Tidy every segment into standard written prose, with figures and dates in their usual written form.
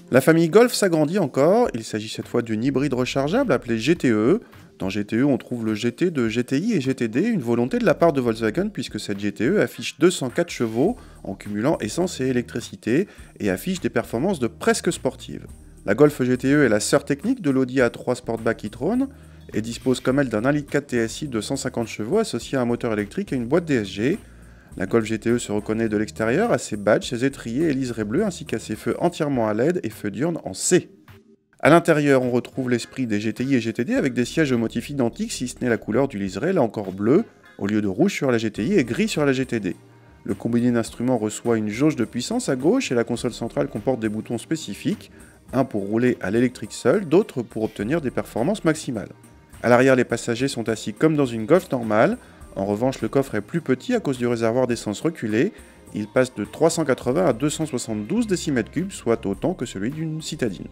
La famille Golf s'agrandit encore, il s'agit cette fois d'une hybride rechargeable appelée GTE. Dans GTE, on trouve le GT de GTI et GTD, une volonté de la part de Volkswagen puisque cette GTE affiche 204 chevaux en cumulant essence et électricité et affiche des performances de presque sportives. La Golf GTE est la sœur technique de l'Audi A3 Sportback e-tron et dispose comme elle d'un 1,4 litre TSI de 150 chevaux associé à un moteur électrique et une boîte DSG. La Golf GTE se reconnaît de l'extérieur à ses badges, ses étriers et liserés bleus ainsi qu'à ses feux entièrement à LED et feux diurnes en C. A l'intérieur, on retrouve l'esprit des GTI et GTD avec des sièges au motif identique si ce n'est la couleur du liseré, là encore bleu, au lieu de rouge sur la GTI et gris sur la GTD. Le combiné d'instruments reçoit une jauge de puissance à gauche et la console centrale comporte des boutons spécifiques, un pour rouler à l'électrique seul, d'autres pour obtenir des performances maximales. À l'arrière, les passagers sont assis comme dans une Golf normale. En revanche, le coffre est plus petit à cause du réservoir d'essence reculé. Il passe de 380 à 272 décimètres cubes, soit autant que celui d'une citadine.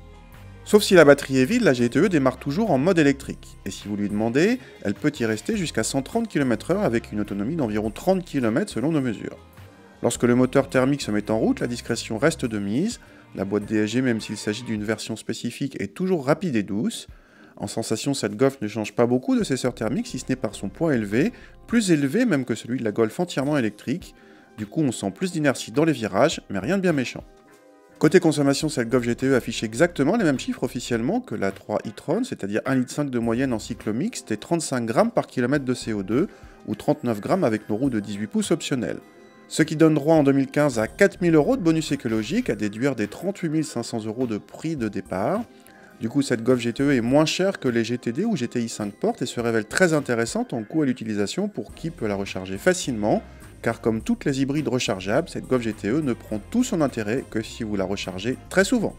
Sauf si la batterie est vide, la GTE démarre toujours en mode électrique. Et si vous lui demandez, elle peut y rester jusqu'à 130 km/h avec une autonomie d'environ 30 km selon nos mesures. Lorsque le moteur thermique se met en route, la discrétion reste de mise. La boîte DSG, même s'il s'agit d'une version spécifique, est toujours rapide et douce. En sensation, cette Golf ne change pas beaucoup de ses sœurs thermiques, si ce n'est par son poids élevé, plus élevé même que celui de la Golf entièrement électrique. Du coup, on sent plus d'inertie dans les virages, mais rien de bien méchant. Côté consommation, cette Golf GTE affiche exactement les mêmes chiffres officiellement que la 3 e-tron, c'est-à-dire 1,5 litre de moyenne en cycle mixte et 35 grammes par kilomètre de CO2, ou 39 grammes avec nos roues de 18 pouces optionnelles. Ce qui donne droit en 2015 à 4 000 € de bonus écologique, à déduire des 38 500 € de prix de départ. Du coup, cette Golf GTE est moins chère que les GTD ou GTI 5 portes et se révèle très intéressante en coût à l'utilisation pour qui peut la recharger facilement, car comme toutes les hybrides rechargeables, cette Golf GTE ne prend tout son intérêt que si vous la rechargez très souvent.